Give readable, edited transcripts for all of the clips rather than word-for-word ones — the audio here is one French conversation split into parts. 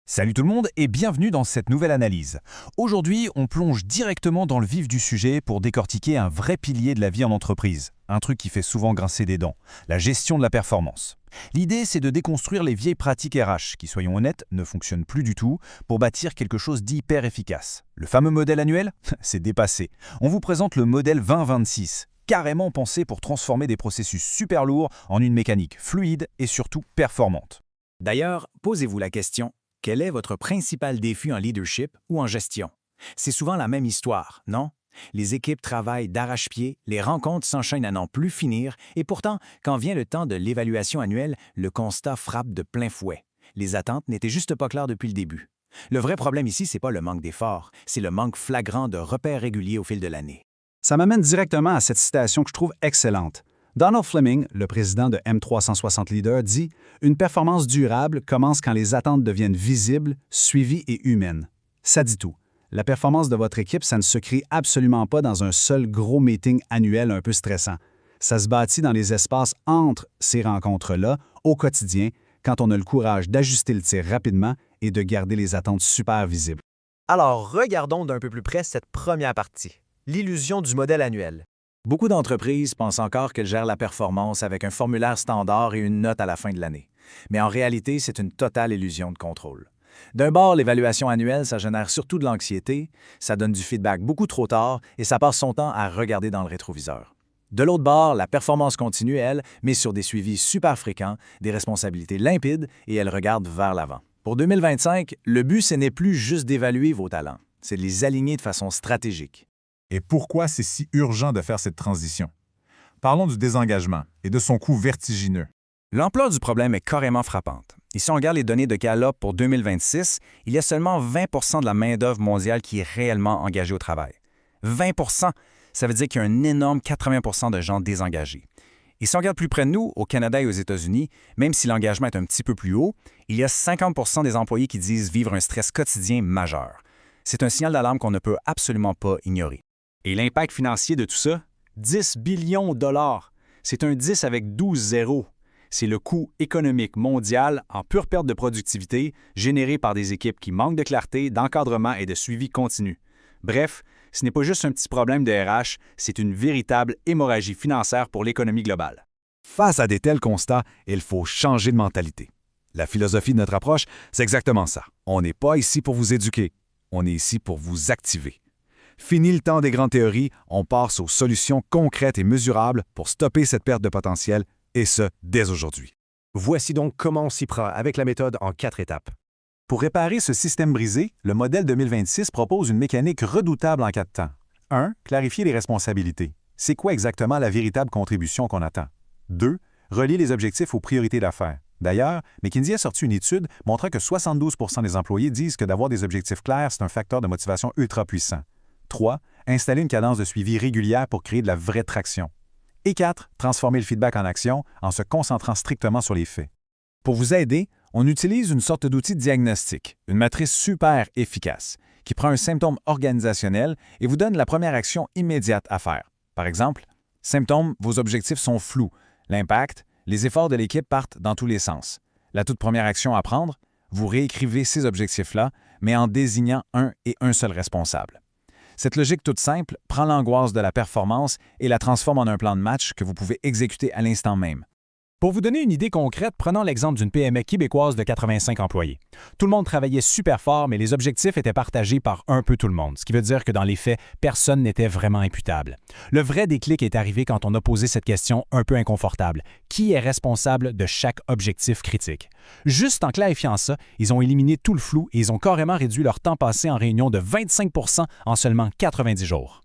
Salut tout le monde et bienvenue dans cette nouvelle analyse. Aujourd'hui, on plonge directement dans le vif du sujet pour décortiquer un vrai pilier de la vie en entreprise, un truc qui fait souvent grincer des dents, la gestion de la performance. L'idée, c'est de déconstruire les vieilles pratiques RH qui, soyons honnêtes, ne fonctionnent plus du tout pour bâtir quelque chose d'hyper efficace. Le fameux modèle annuel, c'est dépassé. On vous présente le modèle 2026, carrément pensé pour transformer des processus super lourds en une mécanique fluide et surtout performante. D'ailleurs, posez-vous la question, quel est votre principal défi en leadership ou en gestion? C'est souvent la même histoire, non? Les équipes travaillent d'arrache-pied, les rencontres s'enchaînent à n'en plus finir, et pourtant, quand vient le temps de l'évaluation annuelle, le constat frappe de plein fouet. Les attentes n'étaient juste pas claires depuis le début. Le vrai problème ici, c'est pas le manque d'efforts, c'est le manque flagrant de repères réguliers au fil de l'année. Ça m'amène directement à cette citation que je trouve excellente. Donald Fleming, le président de M360 Leader, dit « Une performance durable commence quand les attentes deviennent visibles, suivies et humaines. » Ça dit tout. La performance de votre équipe, ça ne se crée absolument pas dans un seul gros meeting annuel un peu stressant. Ça se bâtit dans les espaces entre ces rencontres-là, au quotidien, quand on a le courage d'ajuster le tir rapidement et de garder les attentes super visibles. Alors, regardons d'un peu plus près cette première partie, l'illusion du modèle annuel. Beaucoup d'entreprises pensent encore qu'elles gèrent la performance avec un formulaire standard et une note à la fin de l'année. Mais en réalité, c'est une totale illusion de contrôle. D'un bord, l'évaluation annuelle, ça génère surtout de l'anxiété, ça donne du feedback beaucoup trop tard et ça passe son temps à regarder dans le rétroviseur. De l'autre bord, la performance continue, elle, met sur des suivis super fréquents, des responsabilités limpides et elle regarde vers l'avant. Pour 2025, le but, ce n'est plus juste d'évaluer vos talents, c'est de les aligner de façon stratégique. Et pourquoi c'est si urgent de faire cette transition? Parlons du désengagement et de son coût vertigineux. L'ampleur du problème est carrément frappante. Et si on regarde les données de Gallup pour 2026, il y a seulement 20 de la main-d'œuvre mondiale qui est réellement engagée au travail. 20 ça veut dire qu'il y a un énorme 80 de gens désengagés. Et si on regarde plus près de nous, au Canada et aux États-Unis, même si l'engagement est un petit peu plus haut, il y a 50 des employés qui disent vivre un stress quotidien majeur. C'est un signal d'alarme qu'on ne peut absolument pas ignorer. Et l'impact financier de tout ça? 10 billions de dollars. C'est un 10 avec 12 zéros. C'est le coût économique mondial en pure perte de productivité généré par des équipes qui manquent de clarté, d'encadrement et de suivi continu. Bref, ce n'est pas juste un petit problème de RH, c'est une véritable hémorragie financière pour l'économie globale. Face à de tels constats, il faut changer de mentalité. La philosophie de notre approche, c'est exactement ça. On n'est pas ici pour vous éduquer, on est ici pour vous activer. Fini le temps des grandes théories, on passe aux solutions concrètes et mesurables pour stopper cette perte de potentiel, et ce, dès aujourd'hui. Voici donc comment on s'y prend avec la méthode en 4 étapes. Pour réparer ce système brisé, le modèle 2026 propose une mécanique redoutable en 4 temps. 1. Clarifier les responsabilités. C'est quoi exactement la véritable contribution qu'on attend? 2. Relier les objectifs aux priorités d'affaires. D'ailleurs, McKinsey a sorti une étude montrant que 72 des employés disent que d'avoir des objectifs clairs, c'est un facteur de motivation ultra puissant. 3. Installer une cadence de suivi régulière pour créer de la vraie traction. Et 4. Transformer le feedback en action en se concentrant strictement sur les faits. Pour vous aider, on utilise une sorte d'outil de diagnostic, une matrice super efficace, qui prend un symptôme organisationnel et vous donne la première action immédiate à faire. Par exemple, symptôme, vos objectifs sont flous. L'impact, les efforts de l'équipe partent dans tous les sens. La toute première action à prendre, vous réécrivez ces objectifs-là, mais en désignant un et un seul responsable. Cette logique toute simple prend l'angoisse de la performance et la transforme en un plan de match que vous pouvez exécuter à l'instant même. Pour vous donner une idée concrète, prenons l'exemple d'une PME québécoise de 85 employés. Tout le monde travaillait super fort, mais les objectifs étaient partagés par un peu tout le monde, ce qui veut dire que dans les faits, personne n'était vraiment imputable. Le vrai déclic est arrivé quand on a posé cette question un peu inconfortable. Qui est responsable de chaque objectif critique? Juste en clarifiant ça, ils ont éliminé tout le flou et ils ont carrément réduit leur temps passé en réunion de 25 en seulement 90 jours.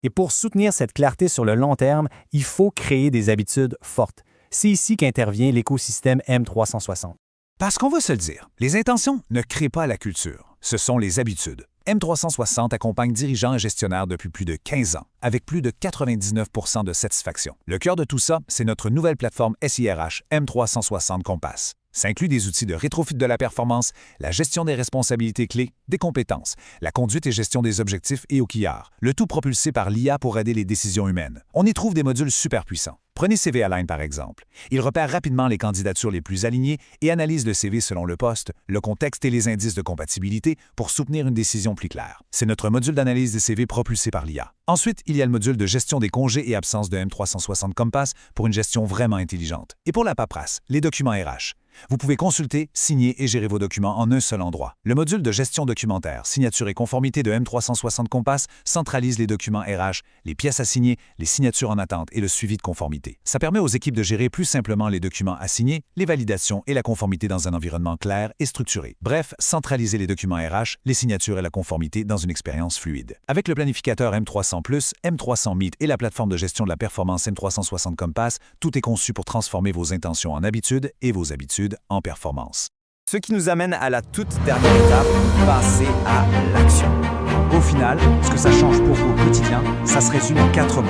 Et pour soutenir cette clarté sur le long terme, il faut créer des habitudes fortes. C'est ici qu'intervient l'écosystème M360. Parce qu'on va se le dire, les intentions ne créent pas la culture, ce sont les habitudes. M360 accompagne dirigeants et gestionnaires depuis plus de 15 ans, avec plus de 99 de satisfaction. Le cœur de tout ça, c'est notre nouvelle plateforme SIRH M360 Compass. Ça inclut des outils de rétrofit de la performance, la gestion des responsabilités clés, des compétences, la conduite et gestion des objectifs et OKR, le tout propulsé par l'IA pour aider les décisions humaines. On y trouve des modules super puissants. Prenez CV Align par exemple. Il repère rapidement les candidatures les plus alignées et analyse le CV selon le poste, le contexte et les indices de compatibilité pour soutenir une décision plus claire. C'est notre module d'analyse des CV propulsé par l'IA. Ensuite, il y a le module de gestion des congés et absences de M360 Compass pour une gestion vraiment intelligente. Et pour la paperasse, les documents RH. Vous pouvez consulter, signer et gérer vos documents en un seul endroit. Le module de gestion documentaire, signature et conformité de M360 Compass centralise les documents RH, les pièces à signer, les signatures en attente et le suivi de conformité. Ça permet aux équipes de gérer plus simplement les documents à signer, les validations et la conformité dans un environnement clair et structuré. Bref, centraliser les documents RH, les signatures et la conformité dans une expérience fluide. Avec le planificateur M300+, M300 Meet et la plateforme de gestion de la performance M360 Compass, tout est conçu pour transformer vos intentions en habitudes et vos habitudes en performance. Ce qui nous amène à la toute dernière étape, passer à l'action. Au final, ce que ça change pour vous au quotidien, ça se résume en 4 mots.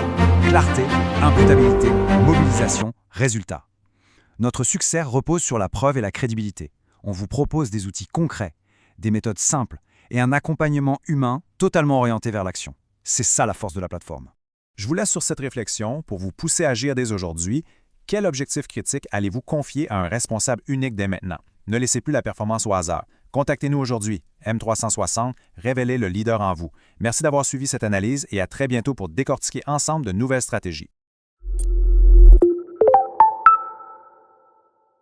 Clarté, imputabilité, mobilisation, résultat. Notre succès repose sur la preuve et la crédibilité. On vous propose des outils concrets, des méthodes simples et un accompagnement humain totalement orienté vers l'action. C'est ça la force de la plateforme. Je vous laisse sur cette réflexion pour vous pousser à agir dès aujourd'hui. Quel objectif critique allez-vous confier à un responsable unique dès maintenant? Ne laissez plus la performance au hasard. Contactez-nous aujourd'hui. M360, révélez le leader en vous. Merci d'avoir suivi cette analyse et à très bientôt pour décortiquer ensemble de nouvelles stratégies.